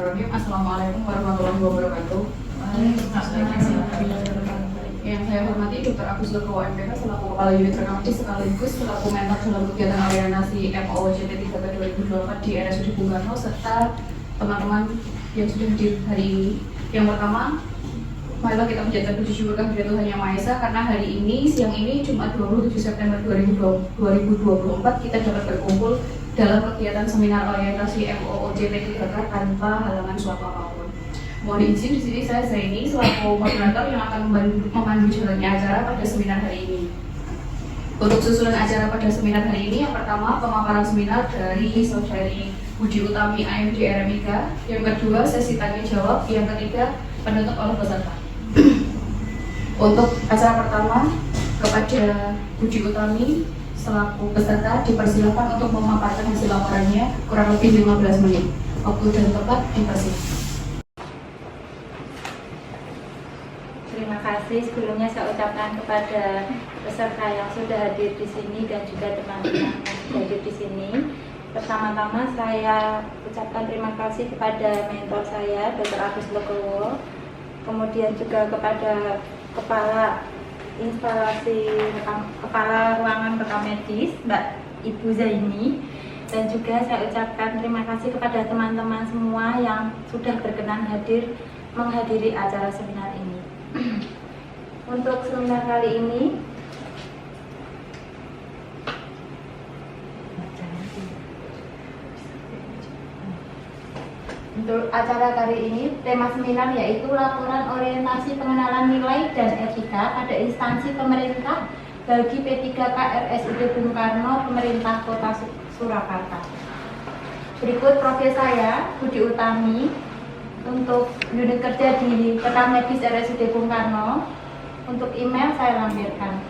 Bismillahirrahmanirrahim. Assalamualaikum warahmatullahi wabarakatuh. Yang saya hormati Dr. Agus Legowo MPK selaku Kepala Unit Rekamadis sekaligus selaku mentor dalam kegiatan orientasi MOOJT 3 2024 di RSUD Bung Karno serta teman-teman yang sudah hadir hari ini. Yang pertama, marilah kita menjadikan puji syukur kehadirat Tuhan Yang Maha Esa karena hari ini, siang ini, Jumat 27 September 2024 kita dapat berkumpul dalam kegiatan seminar orientasi MOOJT 3 tanpa halangan suatu apapun. Mohon izin di sini saya Zaini selaku moderator yang akan memandu jalannya acara pada seminar hari ini. Untuk susunan acara pada seminar hari ini, yang pertama pemaparan seminar dari Saudari Budi Utami AMD RMIK, yang kedua sesi tanya jawab, yang ketiga penutup oleh peserta. Untuk acara pertama, kepada Budi Utami selaku peserta dipersilakan untuk memaparkan hasil laporannya kurang lebih 15 menit. Waktu dan tempat dipersilakan. Terima kasih sebelumnya saya ucapkan kepada peserta yang sudah hadir di sini dan juga teman-teman yang sudah hadir di sini. Pertama-tama saya ucapkan terima kasih kepada mentor saya, Dr. Agus Legowo, kemudian juga kepada Kepala Ruangan Rekam Medis, Mbak Ibu Zaini, dan juga saya ucapkan terima kasih kepada teman-teman semua yang sudah berkenan menghadiri acara seminar ini. Untuk seminar kali ini, tema seminar yaitu laporan orientasi pengenalan nilai dan etika pada instansi pemerintah bagi P3K RSUD Bung Karno, Pemerintah Kota Surakarta. Berikut profil saya, Budi Utami, untuk unit kerja di Rekam Medis RSUD Bung Karno. Untuk email saya lampirkan.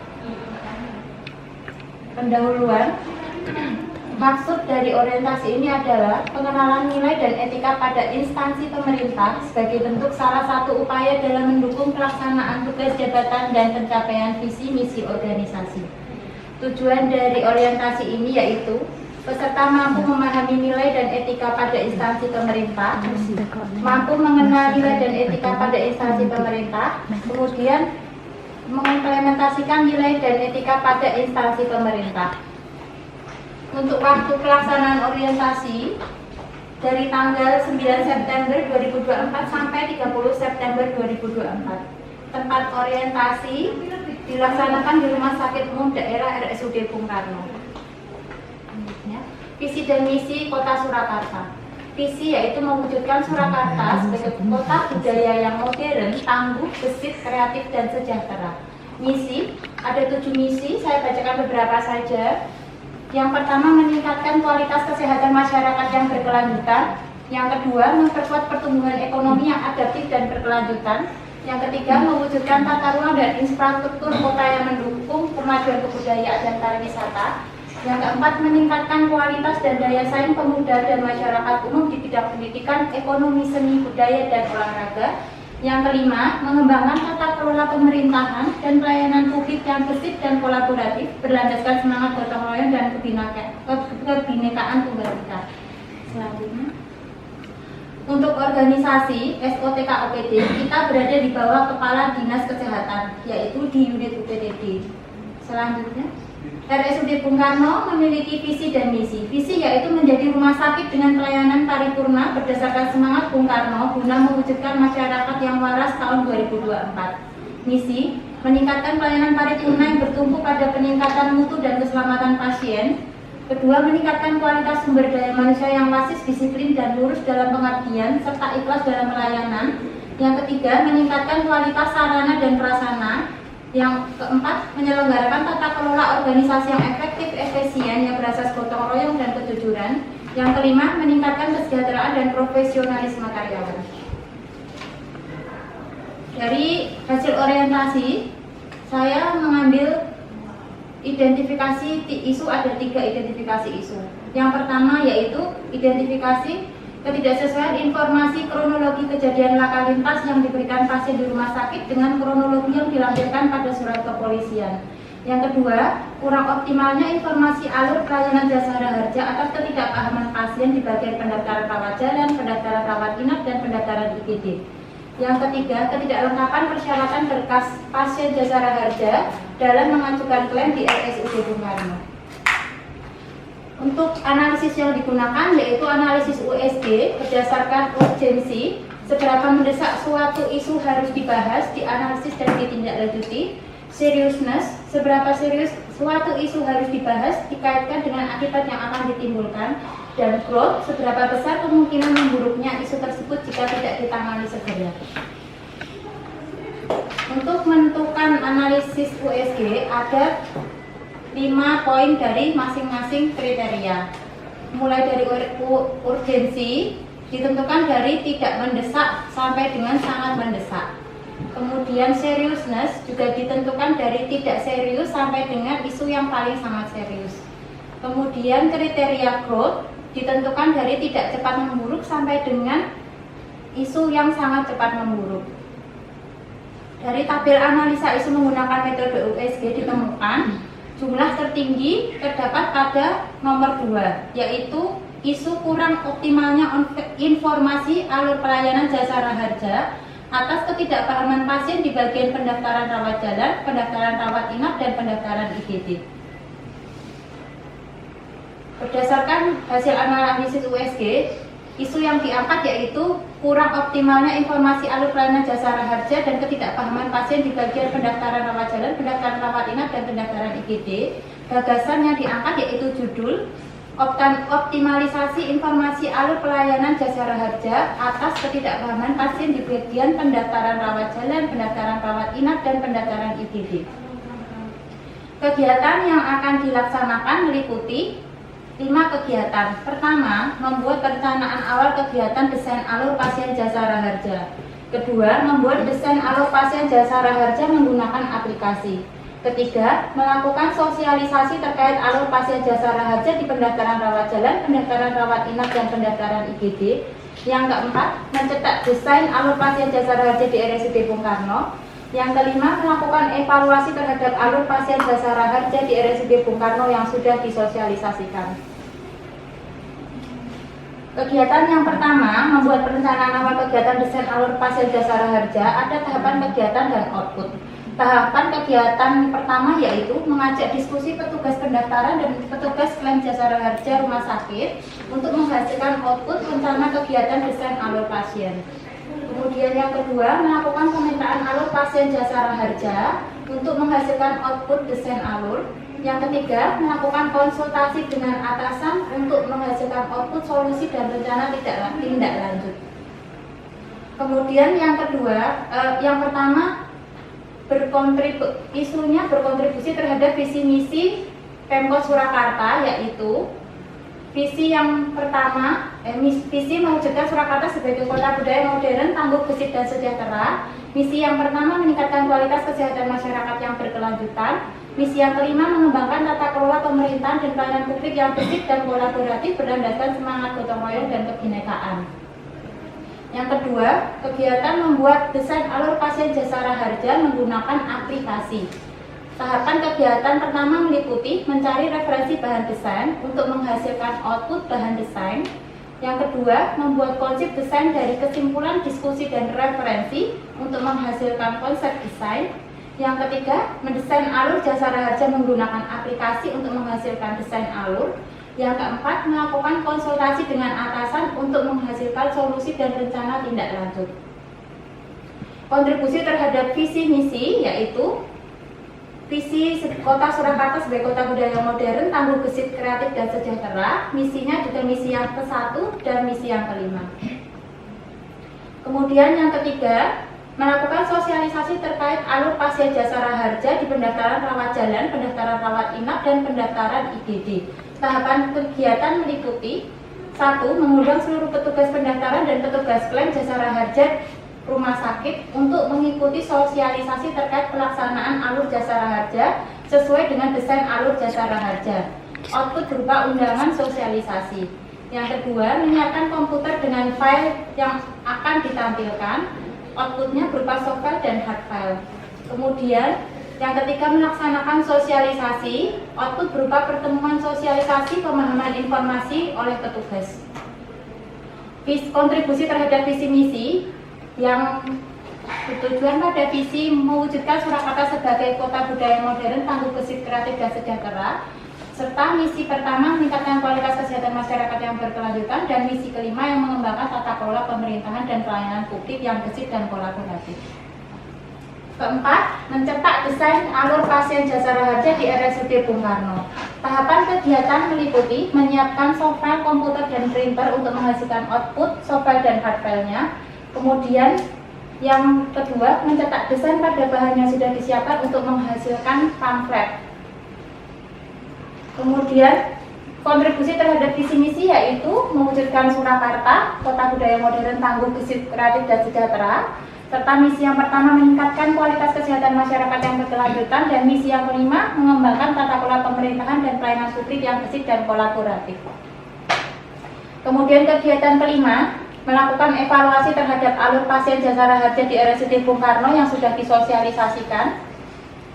Pendahuluan. Maksud dari orientasi ini adalah pengenalan nilai dan etika pada instansi pemerintah sebagai bentuk salah satu upaya dalam mendukung pelaksanaan tugas jabatan dan pencapaian visi misi organisasi. Tujuan dari orientasi ini yaitu peserta mampu memahami nilai dan etika pada instansi pemerintah, mampu mengenal nilai dan etika pada instansi pemerintah, kemudian mengimplementasikan nilai dan etika pada instansi pemerintah. Untuk waktu pelaksanaan orientasi dari tanggal 9 September 2024 sampai 30 September 2024. Tempat orientasi dilaksanakan di Rumah Sakit Umum Daerah RSUD Bung Karno. Visi dan misi Kota Surakarta. Visi yaitu mewujudkan Surakarta sebagai kota budaya yang modern, tangguh, gesit, kreatif, dan sejahtera. Misi, ada 7 misi, saya bacakan beberapa saja. Yang pertama, meningkatkan kualitas kesehatan masyarakat yang berkelanjutan. Yang kedua, memperkuat pertumbuhan ekonomi yang adaptif dan berkelanjutan. Yang ketiga, mewujudkan tata ruang dan infrastruktur kota yang mendukung kemajuan kebudayaan dan pariwisata. Yang keempat, meningkatkan kualitas dan daya saing pemuda dan masyarakat umum di bidang pendidikan, ekonomi, seni, budaya, dan olahraga. Yang kelima, mengembangkan tata kelola pemerintahan dan pelayanan publik yang bersih dan kolaboratif, berlandaskan semangat gotong royong dan kebinekaan tunggal ika. Selanjutnya, untuk organisasi SOTK OPD, kita berada di bawah Kepala Dinas Kesehatan, yaitu di unit UPTD. Selanjutnya, RSUD Bung Karno memiliki visi dan misi. Visi yaitu menjadi rumah sakit dengan pelayanan paripurna berdasarkan semangat Bung Karno guna mewujudkan masyarakat yang waras tahun 2024. Misi, meningkatkan pelayanan paripurna yang bertumpu pada peningkatan mutu dan keselamatan pasien. Kedua, meningkatkan kualitas sumber daya manusia yang wasis, disiplin, dan lurus dalam pengabdian serta ikhlas dalam pelayanan. Yang ketiga, meningkatkan kualitas sarana dan prasarana. Yang keempat, menyelenggarakan tata kelola organisasi yang efektif, efisien, yang berasas gotong royong dan kejujuran. Yang kelima, meningkatkan kesejahteraan dan profesionalisme karyawan. Dari hasil orientasi, saya mengambil identifikasi isu, ada 3 identifikasi isu. Yang pertama yaitu identifikasi ketidaksesuaian informasi kronologi kejadian laka lintas yang diberikan pasien di rumah sakit dengan kronologi yang dilampirkan pada surat kepolisian. Yang kedua, kurang optimalnya informasi alur pelayanan jasa harja atas ketidakpahaman pasien di bagian pendaftaran rawat jalan, pendaftaran rawat inap, dan pendaftaran IGD. Yang ketiga, ketidaklengkapan persyaratan berkas pasien jasa harja dalam mengajukan klaim di RSUD Bung Karno. Untuk analisis yang digunakan yaitu analisis USG berdasarkan urgensi, seberapa mendesak suatu isu harus dibahas, dianalisis dan ditindaklanjuti. Seriousness, seberapa serius suatu isu harus dibahas dikaitkan dengan akibat yang akan ditimbulkan. Dan growth, seberapa besar kemungkinan memburuknya isu tersebut jika tidak ditangani segera. Untuk menentukan analisis USG ada 5 poin dari masing-masing kriteria. Mulai dari urgensi, ditentukan dari tidak mendesak sampai dengan sangat mendesak. Kemudian seriousness juga ditentukan dari tidak serius sampai dengan isu yang paling sangat serius. Kemudian kriteria growth ditentukan dari tidak cepat memburuk sampai dengan isu yang sangat cepat memburuk. Dari tabel analisa isu menggunakan metode USG ditemukan jumlah tertinggi terdapat pada nomor 2, yaitu isu kurang optimalnya informasi alur pelayanan jasa harja atas ketidakpahaman pasien di bagian pendaftaran rawat jalan, pendaftaran rawat inap, dan pendaftaran IGD. Berdasarkan hasil analisis USG, isu yang diangkat yaitu kurang optimalnya informasi alur pelayanan jasa harja dan ketidakpahaman pasien di bagian pendaftaran rawat jalan, pendaftaran rawat inap, dan pendaftaran IGD. Gagasan yang diangkat yaitu judul optimalisasi informasi alur pelayanan jasa harja atas ketidakpahaman pasien di bagian pendaftaran rawat jalan, pendaftaran rawat inap, dan pendaftaran IGD. Kegiatan yang akan dilaksanakan meliputi 5 kegiatan. Pertama, membuat perencanaan awal kegiatan desain alur pasien jasa harja. Kedua, membuat desain alur pasien jasa harja menggunakan aplikasi. Ketiga, melakukan sosialisasi terkait alur pasien jasa harja di pendaftaran rawat jalan, pendaftaran rawat inap, dan pendaftaran IGD. Yang keempat, mencetak desain alur pasien jasa harja di RSUD Bung Karno. Yang kelima, melakukan evaluasi terhadap alur pasien jasa harja di RSUD Bung Karno yang sudah disosialisasikan. Kegiatan yang pertama, membuat perencanaan awal kegiatan desain alur pasien jasa harja. Ada tahapan kegiatan dan output. Tahapan kegiatan pertama yaitu mengajak diskusi petugas pendaftaran dan petugas klaim jasa harja rumah sakit untuk menghasilkan output rencana kegiatan desain alur pasien. Kemudian yang kedua, melakukan pemetaan alur pasien jasa harja untuk menghasilkan output desain alur. Yang ketiga, melakukan konsultasi dengan atasan untuk menghasilkan output solusi dan rencana tindak lanjut. Kemudian yang kedua, yang pertama, isunya berkontribusi terhadap visi misi Pemkot Surakarta, yaitu visi yang pertama, visi mewujudkan Surakarta sebagai kota budaya modern, tangguh, gesit, dan sejahtera. Misi yang pertama, meningkatkan kualitas kesehatan masyarakat yang berkelanjutan. Misi yang kelima, mengembangkan tata kelola pemerintahan dan pelayanan publik yang bersih dan kolaboratif berdasarkan semangat gotong royong dan kebinekaan. Yang kedua, kegiatan membuat desain alur pasien jasa harja menggunakan aplikasi. Tahapan kegiatan pertama meliputi mencari referensi bahan desain untuk menghasilkan output bahan desain. Yang kedua, membuat konsep desain dari kesimpulan diskusi dan referensi untuk menghasilkan konsep desain. Yang ketiga, mendesain alur jasa harja menggunakan aplikasi untuk menghasilkan desain alur. Yang keempat, melakukan konsultasi dengan atasan untuk menghasilkan solusi dan rencana tindak lanjut. Kontribusi terhadap visi misi yaitu visi Kota Surakarta sebagai kota budaya modern, tangguh, gesit, kreatif, dan sejahtera. Misinya juga misi yang ke-1 dan misi yang kelima. Kemudian yang ketiga, melakukan sosialisasi terkait alur pasien jasa harja di pendaftaran rawat jalan, pendaftaran rawat inap, dan pendaftaran IGD. Tahapan kegiatan meliputi 1. Mengundang seluruh petugas pendaftaran dan petugas klaim jasa harja rumah sakit untuk mengikuti sosialisasi terkait pelaksanaan alur jasa harja sesuai dengan desain alur jasa harja. Output berupa undangan sosialisasi. Yang kedua, menyiapkan komputer dengan file yang akan ditampilkan. Outputnya berupa soft file dan hard file. Kemudian Yang ketiga, melaksanakan sosialisasi. Output berupa pertemuan sosialisasi pemahaman informasi oleh petugas. Kontribusi terhadap visi misi yang bertujuan pada visi mewujudkan Surakarta sebagai kota budaya modern, tangguh, gesit, kreatif, dan sejahtera. Serta misi pertama meningkatkan kualitas kesehatan masyarakat yang berkelanjutan, dan misi kelima yang mengembangkan tata kelola pemerintahan dan pelayanan publik yang gesit dan kolaboratif. Keempat, mencetak desain alur pasien Jasara Harja di RSUD Bung Karno. Tahapan kegiatan meliputi menyiapkan software komputer dan printer untuk menghasilkan output software dan hardfile-nya. Kemudian yang kedua, mencetak desain pada bahan yang sudah disiapkan untuk menghasilkan pamflet. Kemudian kontribusi terhadap visi misi yaitu mewujudkan Surakarta, kota budaya modern, tangguh, gesit, kreatif, dan sejahtera. Serta misi yang pertama meningkatkan kualitas kesehatan masyarakat yang berkelanjutan, dan misi yang kelima mengembangkan tata kelola pemerintahan dan pelayanan publik yang gesit dan kolaboratif. Kemudian kegiatan kelima, melakukan evaluasi terhadap alur pasien Jasara Harja di RSUD Bung Karno yang sudah disosialisasikan.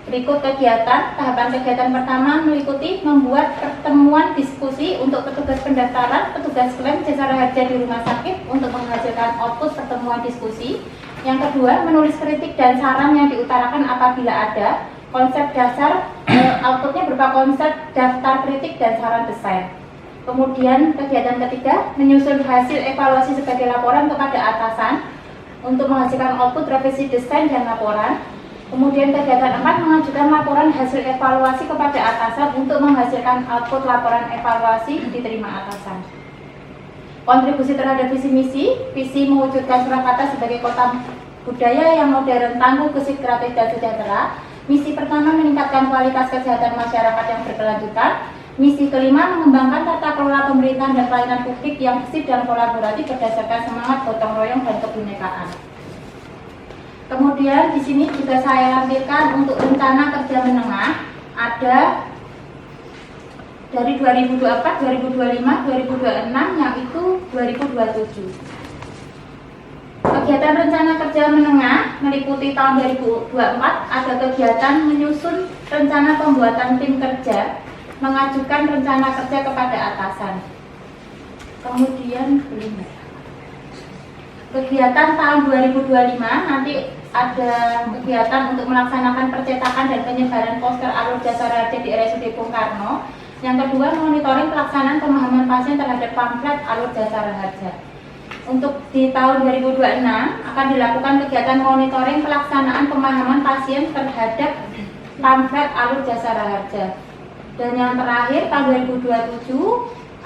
Berikut kegiatan. Tahapan kegiatan pertama meliputi membuat pertemuan diskusi untuk petugas pendaftaran, petugas klaim Jasara Harja di rumah sakit untuk menghasilkan output pertemuan diskusi. Yang kedua, menulis kritik dan saran yang diutarakan apabila ada. Konsep dasar, outputnya berupa konsep daftar kritik dan saran desain. Kemudian kegiatan ketiga, menyusun hasil evaluasi sebagai laporan kepada atasan untuk menghasilkan output revisi desain dan laporan. Kemudian kegiatan 4, mengajukan laporan hasil evaluasi kepada atasan untuk menghasilkan output laporan evaluasi diterima atasan. Kontribusi terhadap visi misi, visi mewujudkan Surakarta sebagai kota budaya yang modern, tangguh, gesit, kreatif, dan sejahtera. Misi pertama meningkatkan kualitas kesehatan masyarakat yang berkelanjutan. Misi kelima mengembangkan tata kelola pemerintahan dan pelayanan publik yang gesit dan kolaboratif berdasarkan semangat gotong royong dan kebinekaan. Kemudian di sini juga saya lampirkan untuk rencana kerja menengah, ada dari 2024, 2025, 2026, yang itu 2027. Kegiatan rencana kerja menengah meliputi tahun 2024 ada kegiatan menyusun rencana pembuatan tim kerja, mengajukan rencana kerja kepada atasan. Kemudian kegiatan tahun 2025 nanti ada kegiatan untuk melaksanakan percetakan dan penyebaran poster alur Jasara Harja di RSUD Bung Karno. Yang kedua, monitoring pelaksanaan pemahaman pasien terhadap pamflet alur Jasara Harja. Untuk di tahun 2026 akan dilakukan kegiatan monitoring pelaksanaan pemahaman pasien terhadap pamflet alur Jasara Harja. Dan yang terakhir, tahun 2027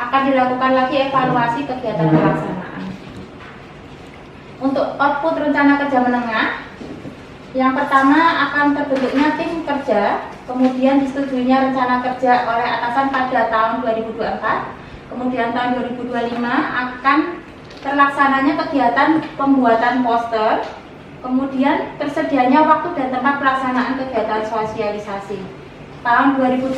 akan dilakukan lagi evaluasi kegiatan pelaksanaan. Untuk output rencana kerja menengah, yang pertama akan terbentuknya tim kerja, kemudian disetujuinya rencana kerja oleh atasan pada tahun 2024, kemudian tahun 2025 akan terlaksananya kegiatan pembuatan poster, kemudian tersedianya waktu dan tempat pelaksanaan kegiatan sosialisasi. Tahun 2026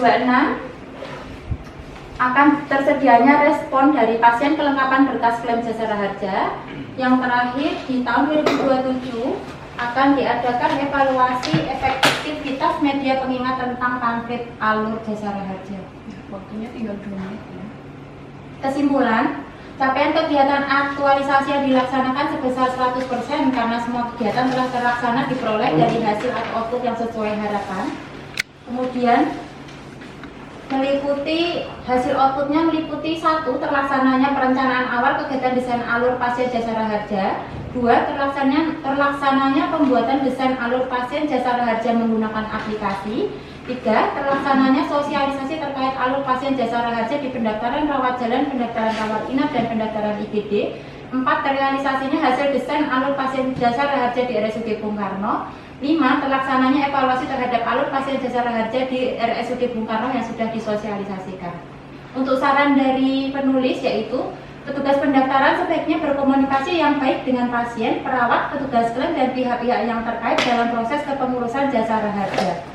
akan tersedianya respon dari pasien kelengkapan berkas klaim Jasara Harja. Yang terakhir, di tahun 2027 akan diadakan evaluasi efektivitas media pengingat tentang pamflet alur Jasara Harja. Waktunya tinggal 2 menit ya. Kesimpulan, capaian kegiatan aktualisasi yang dilaksanakan sebesar 100% karena semua kegiatan telah terlaksana diperoleh dari hasil atau output yang sesuai harapan. Kemudian meliputi hasil outputnya meliputi 1. Terlaksananya perencanaan awal kegiatan desain alur pasien Jasara Harja. 2. Terlaksananya pembuatan desain alur pasien Jasara Harja menggunakan aplikasi. 3. Terlaksananya sosialisasi terkait alur pasien Jasara Harja di pendaftaran rawat jalan, pendaftaran rawat inap, dan pendaftaran IGD. 4. Terrealisasinya hasil desain alur pasien Jasara Harja di RSUD Bung Karno. 5. Terlaksananya evaluasi terhadap alur pasien Jasara Harja di RSUD Bung Karno yang sudah disosialisasikan. Untuk saran dari penulis yaitu petugas pendaftaran sebaiknya berkomunikasi yang baik dengan pasien, perawat, petugas klaim, dan pihak-pihak yang terkait dalam proses kepengurusan Jasara Harja.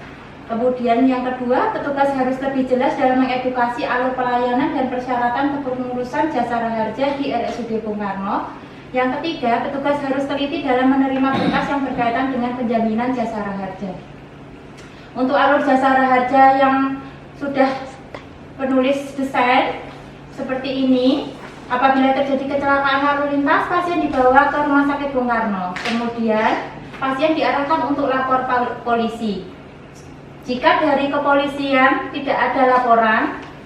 Kemudian yang kedua, petugas harus lebih jelas dalam mengedukasi alur pelayanan dan persyaratan kepengurusan Jasara Harja di RSUD Bung Karno. Yang ketiga, petugas harus teliti dalam menerima berkas yang berkaitan dengan penjaminan Jasara Harja. Untuk alur Jasara Harja yang sudah penulis desain seperti ini, apabila terjadi kecelakaan lalu lintas, pasien dibawa ke Rumah Sakit Bung Karno. Kemudian pasien diarahkan untuk lapor polisi. Jika dari kepolisian tidak ada laporan,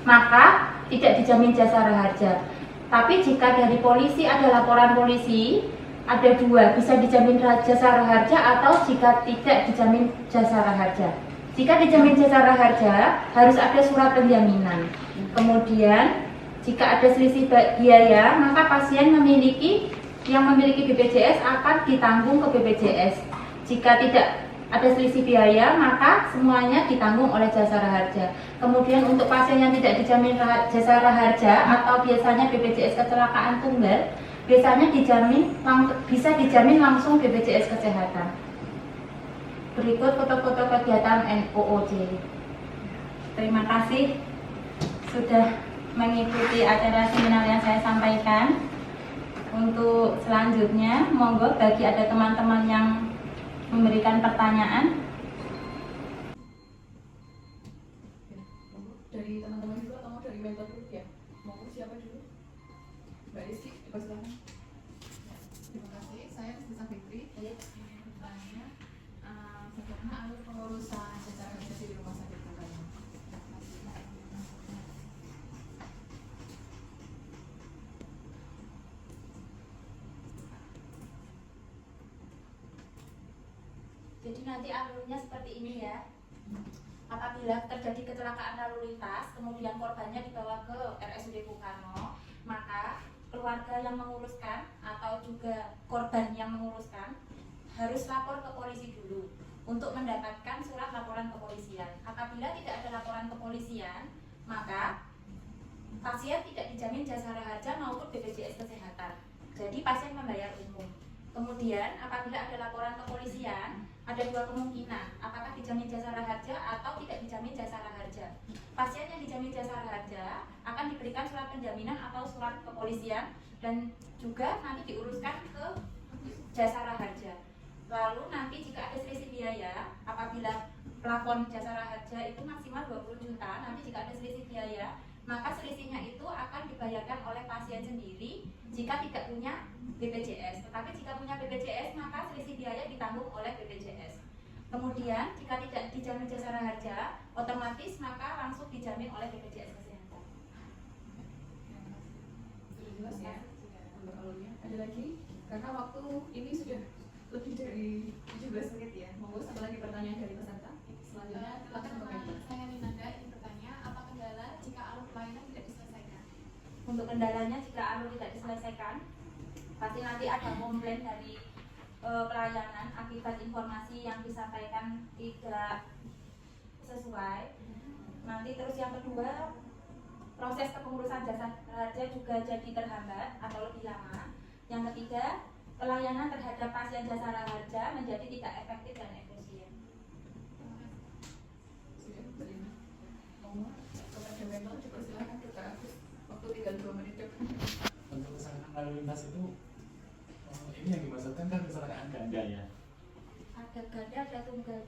maka tidak dijamin Jasara Harja. Tapi jika dari polisi ada laporan polisi, ada dua, bisa dijamin Jasara Harja atau jika tidak dijamin Jasara Harja. Jika dijamin Jasara Harja, harus ada surat penjaminan. Kemudian, jika ada selisih biaya, maka pasien yang memiliki BPJS akan ditanggung ke BPJS. Jika tidak ada selisih biaya, maka semuanya ditanggung oleh Jasara Harja. Kemudian untuk pasien yang tidak dijamin Jasara Harja atau biasanya BPJS kecelakaan tunggal, biasanya bisa dijamin langsung BPJS Kesehatan. Berikut foto-foto kegiatan NOOJ. Terima kasih sudah mengikuti acara seminar yang saya sampaikan. Untuk selanjutnya, monggo bagi ada teman-teman yang memberikan pertanyaan. Dari teman-teman juga atau mau dari mentor dulu ya? Mau siapa dulu? Mbak Rizky, silakan. Terima kasih, saya Rizky Fitri. Ini bertanya, bagaimana alur pengurusan Jasara Harja di Rumah Sakit Bung Karno? Jadi nanti alurnya seperti ini ya. Apabila terjadi kecelakaan lalu lintas, kemudian korbannya dibawa ke RSUD Bung Karno, maka keluarga yang menguruskan atau juga korban yang menguruskan harus lapor ke polisi dulu untuk mendapatkan surat laporan kepolisian. Apabila tidak ada laporan kepolisian, maka pasien tidak dijamin Jasara Harja maupun BPJS Kesehatan. Jadi pasien membayar umum. Kemudian apabila ada laporan kepolisian, ada dua kemungkinan, apakah dijamin Jasara Harja atau tidak dijamin Jasara Harja. Pasien yang dijamin Jasara Harja akan diberikan surat penjaminan atau surat kepolisian dan juga nanti diuruskan ke Jasara Harja. Lalu nanti jika ada selisih biaya, apabila plafon Jasara Harja itu maksimal 20 juta, nanti jika ada selisih biaya, maka selisihnya itu akan dibayarkan oleh pasien sendiri jika tidak punya BPJS. Tetapi jika punya BPJS, maka selisih biaya ditanggung oleh BPJS. Kemudian jika tidak dijamin Jasara Harja, otomatis maka langsung dijamin oleh BPJS Kesehatan. Jelas ya untuk alurnya. Ada lagi? Karena waktu ini sudah lebih dari 17 menit ya. Monggo satu lagi pertanyaan dari peserta. Selanjutnya silakan komentar. Saya Ninanda ingin bertanya, apa kendala jika alur pelayanan tidak diselesaikan? Untuk kendalanya jika alur tidak diselesaikan, pasti nanti ada komplain dari pelayanan akibat informasi yang disampaikan tidak sesuai. Nanti terus yang kedua, proses kepengurusan Jasara Harja juga jadi terhambat atau lebih lama. Yang ketiga, pelayanan terhadap pasien Jasara Harja menjadi tidak efektif dan efisien. Sudah terima. Monggo kepada mentor dipersilakan Dr. Agus. Waktu tinggal 2 menit. Untuk kecelakaan lalu lintas itu ini yang dimaksudkan kan kecelakaan ganda ya. Ada ganda, ada tunggal.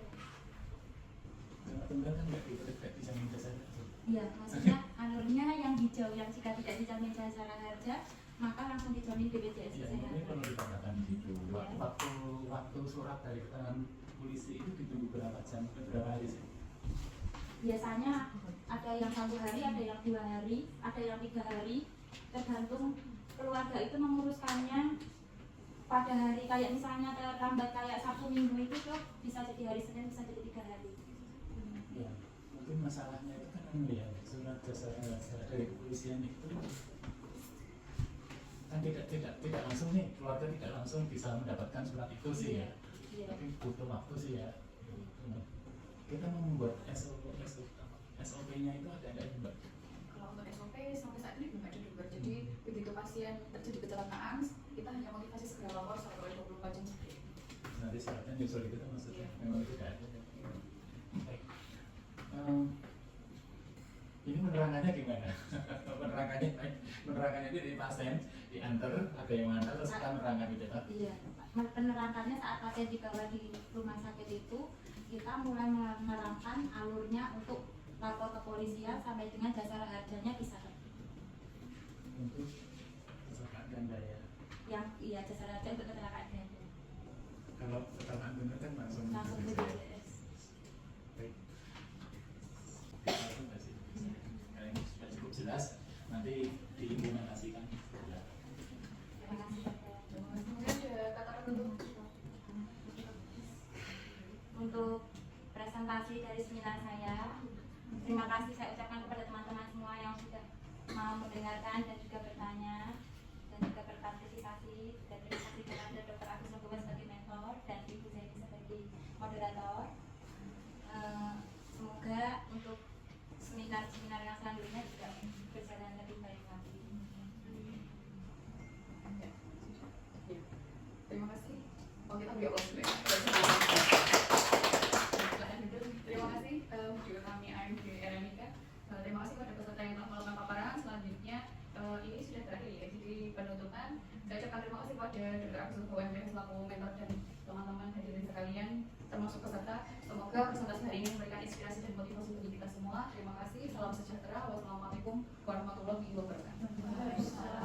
Kalau tunggal kan nggak dijamin Jasara Harja. Iya, maksudnya alurnya yang hijau yang jika tidak dijamin Jasara Harja maka langsung dijamin BPJS Iya, ini Kesehatan. perlu dikatakan gitu. Waktu surat dari keterangan polisi itu ditunggu berapa jam, berapa hari sih? Biasanya ada yang 1 hari, ada yang 2 hari, ada yang 3 hari, tergantung keluarga itu menguruskannya pada hari. Kayak misalnya terlambat kayak Sabtu Minggu itu tuh bisa jadi hari Senin, bisa jadi 3 hari. Ya, mungkin masalahnya itu kan ya surat Jasara Harja dari kepolisian itu kan tidak langsung nih, keluarga tidak langsung bisa mendapatkan surat itu sih ya. Iya. Tapi butuh waktu sih ya. Kita mau membuat SOP-nya itu ada nggak Mbak? Kalau untuk SOP sampai saat ini belum ada juga. Jadi begitu pasien terjadi kecelakaan, kita hanya motivasi segera lapor 1x24 jam saja. Nanti syaratnya nyusul itu maksudnya Iya. memang tidak ada. Baik. Ini penerangannya gimana? Penerangannya itu dari pasien diantar, ada yang mengantar terus kita menerangkan gitu kan? Iya, penerangannya saat pasien dibawa di rumah sakit itu kita mulai menerapkan alurnya untuk lapor ke polisian sampai dengan dasar harganya bisa Untuk kecelakaan ganda ya. yang iya dasar harga untuk kecelakaan ganda Kalau kecelakaan bener kan langsung langsung ke BPJS. Baik. Itu nggak sih? Karena ini sudah cukup jelas, nanti diimplementasikan. Ya. Terima kasih Bapak. Kemudian ada kata penutup. Untuk presentasi dari seminar saya, terima kasih saya ucapkan kepada teman-teman semua yang sudah mau mendengarkan dan juga bertanya dan juga berpartisipasi. Dan terima kasih kepada Dr. Agus Nugroho sebagai mentor dan Ibu Zaini sebagai moderator. Semoga untuk seminar-seminar yang selanjutnya juga berjalan lebih baik lagi. Ya. Ya. Terima kasih. Oh, kita beri aplaus dulu ya. Terima kasih juga kami AMG Erenika. Terima kasih kepada peserta yang telah melakukan paparan. Selanjutnya ini sudah terakhir ya. Jadi penutupan. Saya ucapkan terima kasih kepada Dr. Agus Nugroho MPH selaku mentor dan teman-teman hadirin sekalian termasuk peserta. Semoga presentasi hari ini memberikan inspirasi dan motivasi bagi kita semua. Terima kasih. Salam sejahtera. Wassalamualaikum warahmatullahi wabarakatuh.